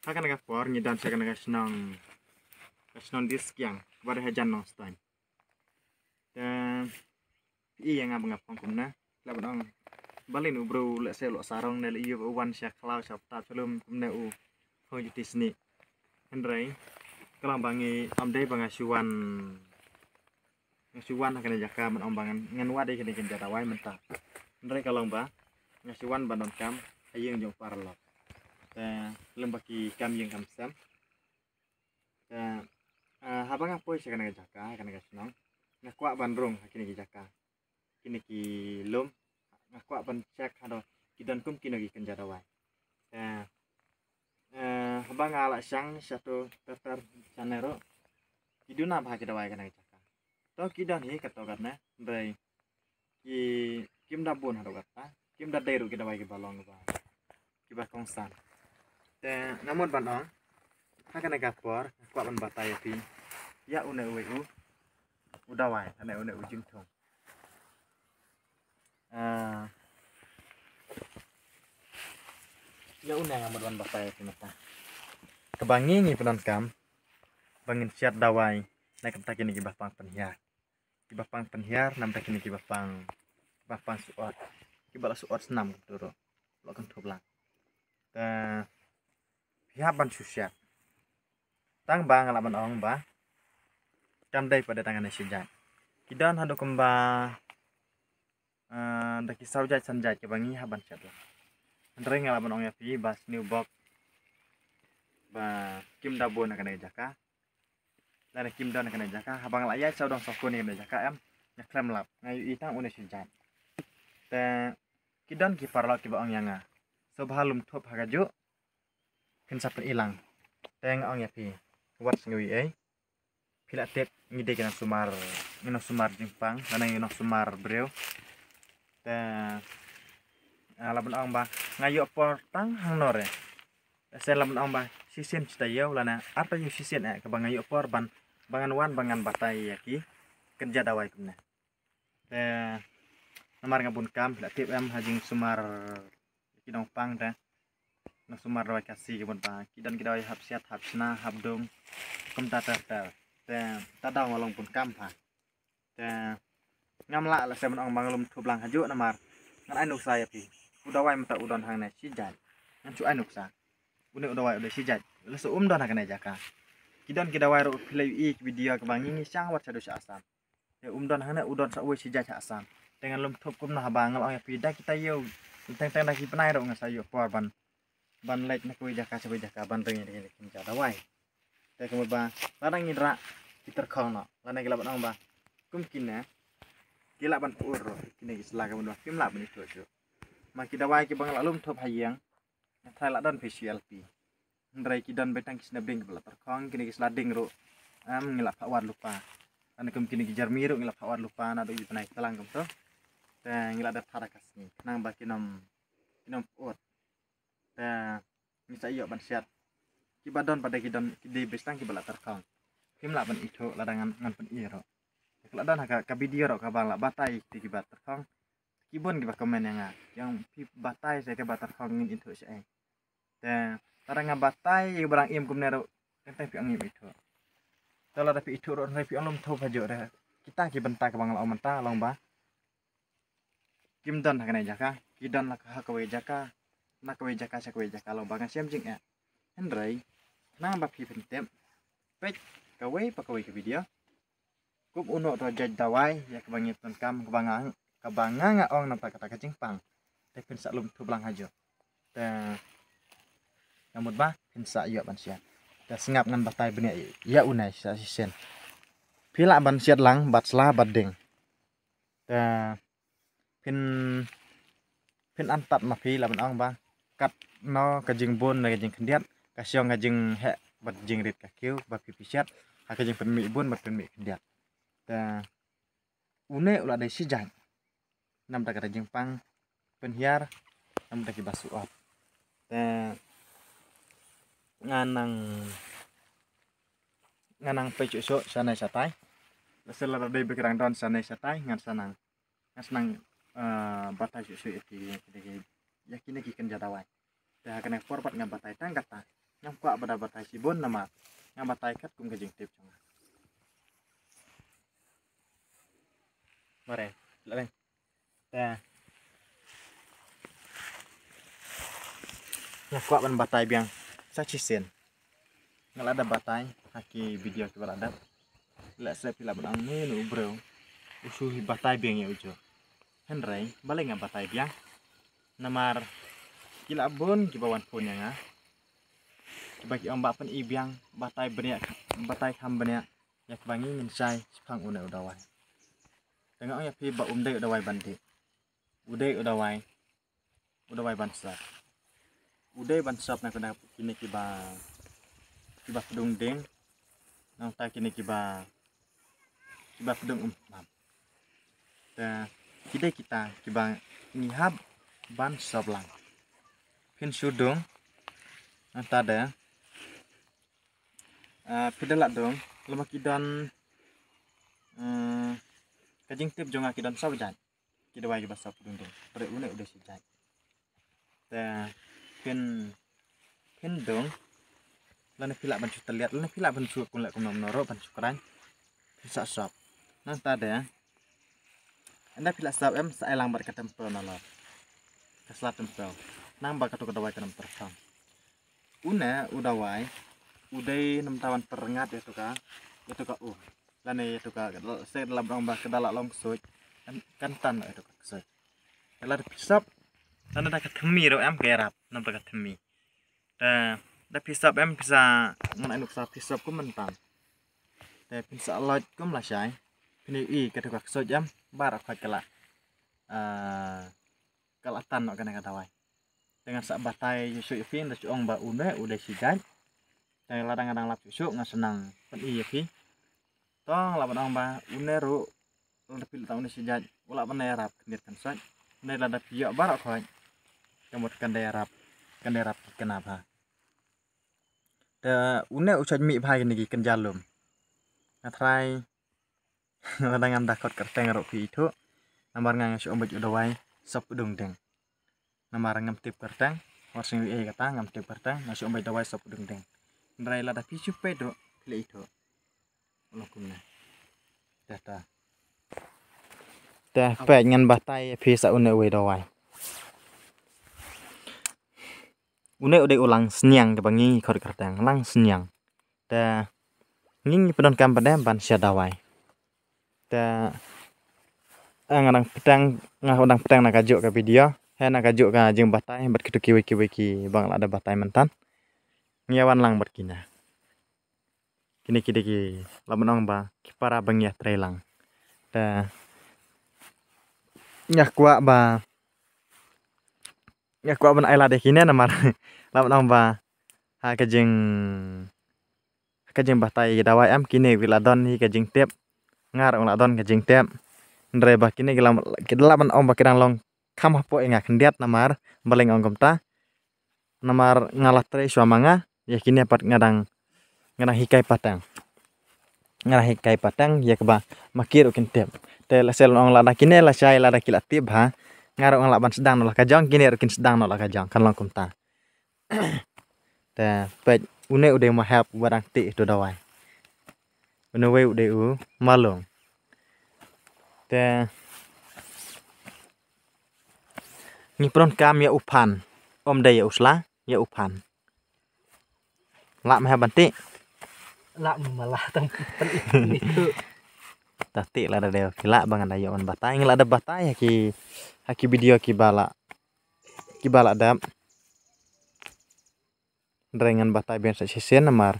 Hakan ka por ni dan sakan ka snong dis kyang war hajan no stan. Dan yang ngap kumna labang balin ubro le se lo sarong ne le wan sya klau sya ta pelum kumna u ho jutis ni hendrai kalang bangi amdai banga syuan ngasuan hakana jaka man ombangan ngan wade kene ken jata wai menta hendrai kalang ba ngasuan bandon kam ayeng jong parlo lembaki kam yang kam sam habang apa sya kana jaka kana kasnong ngakwa bandrong hakini jaka kini ki lum ngakwa ban cek hado kidan kum kino ki kenjata wai habang ala sang satu daftar sanero kiduna bah kita wai kana jaka to kidan hi katogatna bai ki kim dabun hado kata kim da deru kita wai ki balong ba ki ba kongsan namun banong hakana gapor kwa ban batai pi ya une u udah wai ane une ujung thong ya une ngamut ban batai pi mata kebangi ni penon kam bangin siat dawai naik kata kini kibah pang penhiar nam tak kini kibah pang suot kibah suot senam dulu lo kan thoblang pihak ban susiat tang bang alaman ong ba kandai pada tangan sejak kidan hado kemba daki saujat sanjat ke bangi haban chatla andre ngalaman ong ya pi bas new box ba kim dabon akan jaka dan kim dan akan jaka habang laya saudang sokoni akan jaka em nyaklem lap ngayu itang une sejak kidan ki parla ki ba ong yanga sobhalum thop hagaju kensapen ilang teng ong ya pi wat ngui ai pila tet ngide kena sumar jingpang dan ngino sumar breu laban ong ba ngayu portang hang nore sen laban ong ba sisen citayau lana apa yu sisen ke bangayu por bangan batai yaki kerja dawai kumna namar ngabun kam pila tip em hajing sumar kidong pang na sumar dawai kasih kebun ba kidan kidawai hap siat hap sna hap dong kum tata tadang walong pun kampa ngamla la semen ong bangalum thublang haju namar ngan ainuk saya pi udawai mata udon hang na sijat ngan cu ainuk sa une udawai udah sijat la so don hakana jaka kidan kidawai ro play video ke bangi ni sang wat sadu asam don hang na udon sa we sijat asam dengan lum thup kum na bangal ong ya pi da kita yo teng daki penai ro ngasayo por ban lek na kuy jaka sabai jaka ban ring ni kinja dawai kemudian ba ladang indra kiterkong no lana gila ban ba kumkin na gila ban pur kini isla kemudian kim la ban itu maki dawai ki bang lalum thop hayang thai la dan facial pi ndrai ki dan betang kisna beng bela terkong kini isla ding ro ngila pawar lupa lana kum kini gijar miru ngila pawar lupa na do ipanai talang kum to ngila da tharakas ni nang ba kinom ot misa iyo ban siat kibadon pada kidon di bestang kibala terkong kim la ban itu ladangan ngan pen iro ladan ka video ro ka bang la batai di kibat terkong kibon kiba komen yang batai saya ke batar terkong ngin itu saya tarang batai barang im kum nero tentang pi angim itu kalau tapi itu ro pi alum thop hajo re kita ki bentak ka bang la omanta long ba kim don hakana jaka kidon la ka kawe jaka na kawe jaka sa kawe jaka long bang siam jing hendrai nang ba pi pentem pek kawe pa kawe ke video kup uno ro jaj dawai ya kebangi penkam kabanga ong nampak kata kacing pang te pensa lum thublang hajo namut ba pensa yo ban siat da sengap ngan batai bene ya unai sa sisen pila ban siat lang batsla badeng pin antat ma phi la ban ong ba kat no kajing bon na kajing kendiat kasyong kajing he bat jing rit ka kiu ba pi siat ha kajing pen mi bon bat pen mi kendiat une ulah dai sijat nam ta kata jingpang penhiar nam ta ki basuot nganang pecu so sanai satai selara dai bekerang don sanai satai ngan sanang batai susu itu yakini ki kan jadawai kena format ngan batai tang kata ngam kwa pada batai sibon namar ngam batai kat kum kajing tip chong mare leng ta ngam kwa ban batai biang sachisen ngal ada batai haki video ke balada la se pila bang nu bro usu batai biang ya ujo henrai balik ngam batai biang namar kila bon ki bawan pun yang bagi om bapan ibiang batai berniak batai ham berniak yak bangi minsai sepang una udawai tengok ya pi ba umde udawai bandi ude udawai bansap ude bansap na kena kini kiba pedung ding nang ta kini kiba pedung ta kita kiba ngihab bansap lang pin sudung anta ada pedalak dong lemak kidan kajing tip jonga kidan sabjat kita bagi bahasa pedung dong pada unek udah sejat ta pin dong lana pilak bancu terlihat lana pilak bancu kulak kumnom noro bancu kerang bisa sop nang tada anda pilak sop sa elang bar katempel nalor keslat tempel nang ba katu kedawai kanam terpang una udawai udai 6 tahun perengat itu ka lana itu ka saya dalam rong ba kedalak long suj kan tan itu ka suj la pisap lana da ketemi ro gerap nampak ketemi da pisap bisa ngan anuk sa pisap ku mentan da bisa lot ku melasai pini katu ka suj barak ka kala kalatan no kana kadawai dengan sak batai yusuk fin da cuong ba udah sijan dan ladang-ladang lap yusuk ngan senang pen fi tong laban ong ba uneru lebih tahun sijan ula penerap kendir kan saj ne lada piok barak khoi kemut kenderap kenapa da une usaj mi bhai niki kenjalum ngatrai ladang dakot kerteng ro pi itu nambar ngang su ombaj udawai sop udung deng namar ngam tip kertang warsing kata ngam tip kertang nasu ombay dawai sop udung deng ndrai lada pisu pedo le itu lokumna data teh pe ngan batai pisa une we dawai une udah ulang senyang ke bangi khor kertang lang senyang da nging pedon kam padam ban sia dawai da ngadang pedang nak ajuk ke video nak ajuk ka jeng batai bat kitu kiwi bang ada batai mentan ngiawan lang berkina kini labenong ba kipara bang ya trelang da nyak kwa ban aila de kine namar labenong ba ha kajeng batai dawai kini wiladon hi kajeng tep ngar ong ladon kajeng tep ndre ba kini laben ong ba kirang long kam hapo engak ndiat namar baleng ong komta namar ngalah tre suamanga ya kini pat ngadang hikai patang ya keba makir ukin tep te sel ong lada kini la sai lada kilat tip ha ngar ong laban sedang nolah kajang kini ukin sedang nolah kajang kan long komta te pet une udah ma help barang ti itu dawai une we udah malung te ngipron kam ya upan om daya usla ya upan lak mah banti lak malah tempat itu tati lah ada kila bangan ayo on batai ngila ada batai haki video kibala dap dengan batai biasa sisen namar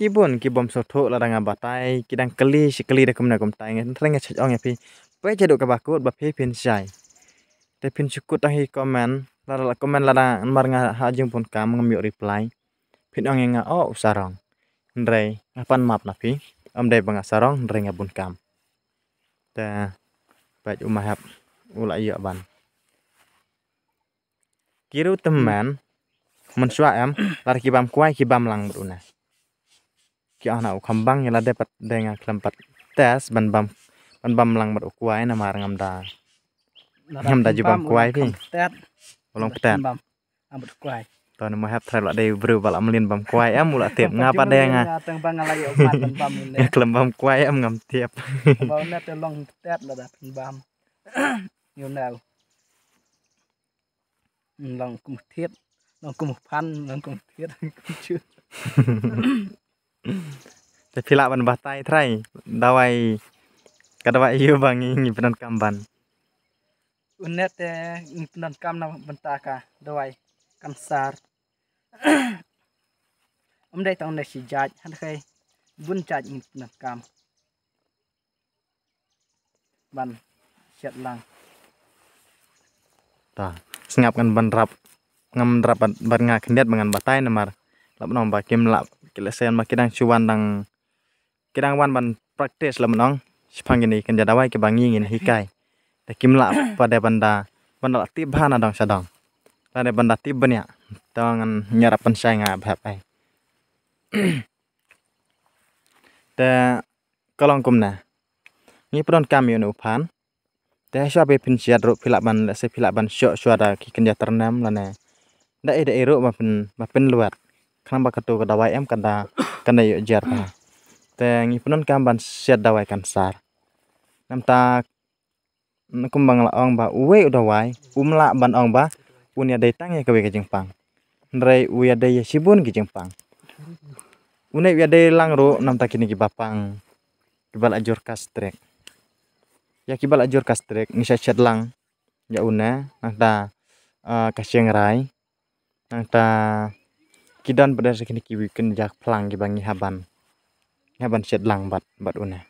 kibon kibom soto ladang batai kidang keli rekom tai ngen cek ong ya pi pe cedok ka bakut ba pe pin sai te pin sukut ahi komen lada mar nga hajeng pun kam ngemiok reply pin ong nga sarong ndrei ngapan map napi om dai bang sarong ndrei ngabun kam ta baj umahap ula iya ban kiru teman mensua lar kibam kuai kibam lang bruna ki ana kambang yala dapat denga kelempat tes ban bam lang kuai namar ngam da jubam kuai pi ulong petet bam ambut kuai Tuan mau have try lah deh bro balak melin bam kuai am ulah tiap ngapa deh nga teng bang ngalai omat ban bam ini kelem bam kuai am ngam tiap bau net long tet lah dah bam yunal long kum thiết long kum pan long kum thiết chưaแต่พิละบันบาไตไทรdawai kadawai yu bangi ngi penan kamban unet penan kam na bentaka dawai kansar đây tao này chỉ dạy hắn khai vun chạy mình nằm cam ban chặt lang ta ngap ngan ban rap ngam rap ban nga kendet bangan batai namar lap nong ba kim lap kilesen ma kidang cuan dang kidang wan ban practice lam nong sipang ini kan jadawai ke bangi ngin hikai ta kim lap pada banda tib hana dong sadong pada banda tib banya tangan nyarap pensai nga bhap ai ta kalong kumna ni pron kam yo no phan te sha be pin siat ro philak ban la se philak ban syo da ki kenja ternam la ne da ro ma pin luat kham ba katu ka dawai em kada kana yo jar pa te ngi pron kam ban siat dawai kan sar nam ta kum bang la ong ba uwe dawai umla ban ong ba punya dai tang ya ka be ka jingpang ndrai uya dai sibun ki jingpang unai ya dai lang ro nam ta kini ki bapang kibal ajur kastrek ya kibal ajur kastrek ngisa chat lang ya una nangta kasyeng rai nangta kidan pada sekini kiwi ken jak plang ki bangi haban chat lang bat una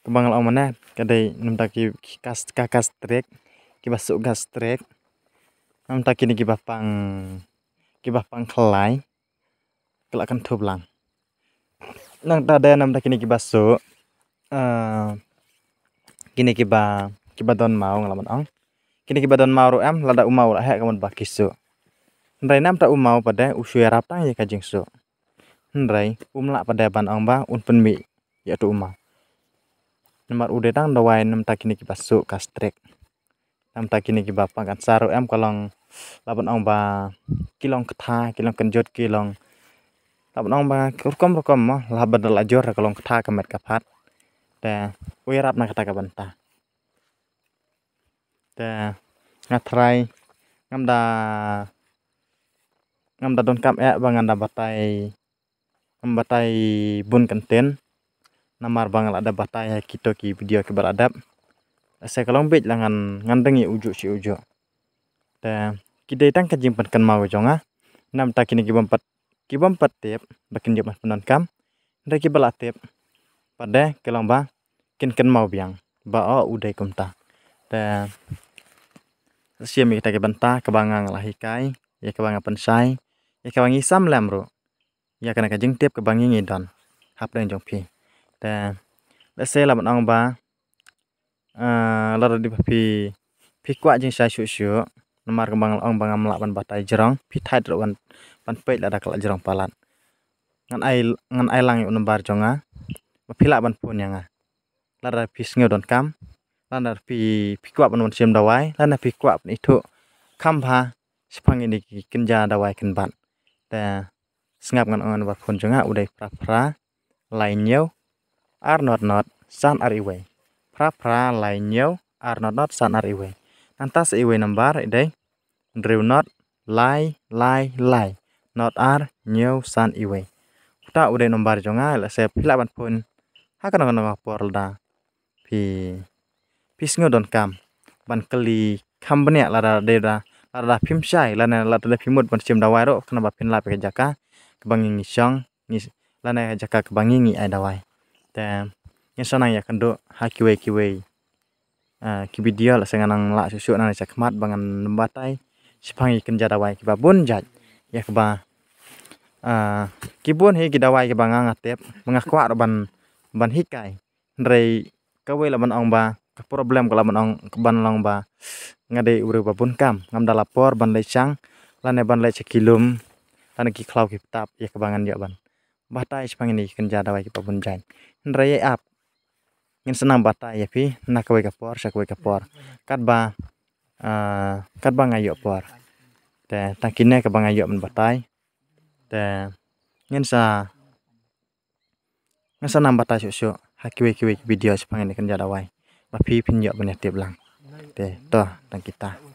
kebangal omana kadai namta ki kastrek ki basuk gastrek namta kini ki bapang kelai kelakan thublang nang tada nam ta kini ki baso kini ki ba don mau ngalaman ong kini ki ba don mau ro am lada umau la he kamun ba kisu ndrai nam ta umau pada usuya raptang ya kajing su ndrai umla pada ban ong ba un penmi ya tu umau nomor ude tang dawai nam ta kini ki baso kastrek nam ta kini ki ba pangkat saru am kalong laban ong ba kilong ketha kilong kenjot kilong laban ong ba rokom mo lah badal ajor kalong ketha kamet kapat te wirap na kata kabanta te ngatrai ngamda don kam banganda batai bun konten namar bangal ada batai kito ki video ki beradab saya kalong bej langan ngandengi ujuk si ujuk te kidai tang kajing kan mau jonga nam ta kini ki bompat tep bakin jep penon kam ndai ki bala tep pada kelong ba kin mau biang ba o udai kumta te siam kita ke banta kebangang lahikai ya kebangang pensai ya kebangi sam lamro ya kana kajing tep kebangi ngidon hap deng jong pi te lese la ong ba lar di pi kwa jing sa shu namar kembang ong bangam laban batai jerong pi thai ro pan pei la dakal jerong palat ngan ai lang yu nombar jonga phila ban pun yanga lar pi sngodon kam lar pi kwa ban sim dawai lar pi kwa itu khamha sipang ini kenja dawai kenban te sngap ngan on ba pun jonga udai pra lainyo ar not san ar iwe pra lainyo ar not san ar iwe antas iwe nombar idai drew not lai not ar new san iwe ta udah nombar jonga la se phila ban pun hakan ngana porda pi sngodon kam ban kali kambnya lara deda lara phimsai lana lara phimut ban sim dawai ro kana ba pin la pe jaka kebangi ngisong lana jaka kebangi ngi ai dawai te ngisana ya kendo hakiwe ki video la senganang la susu nana chakmat bangan lembatai sipangi kenja dawai ki babun jaj ya keba kibun he gidawai ke bangang atep mengakwa ban hikai ndrei kawe laban ong ba problem kala ban ong ban long ba ngade ure babun kam ngamda lapor ban lecang lane ban lece kilum lane ki klau ki tap ya kebangan ya ban batai sipang ini kenja dawai ki babun jai ndrei ap ngin senang batai ya pi nak kawe kapor sak kawe kapor kat ba ngayo por te tangkine ke bang ayo men batai te ngensa nam batai syuk hakiwe video sepang ini kan jadawai. Mapi pinjak benih tiap lang. Te toh tang kita.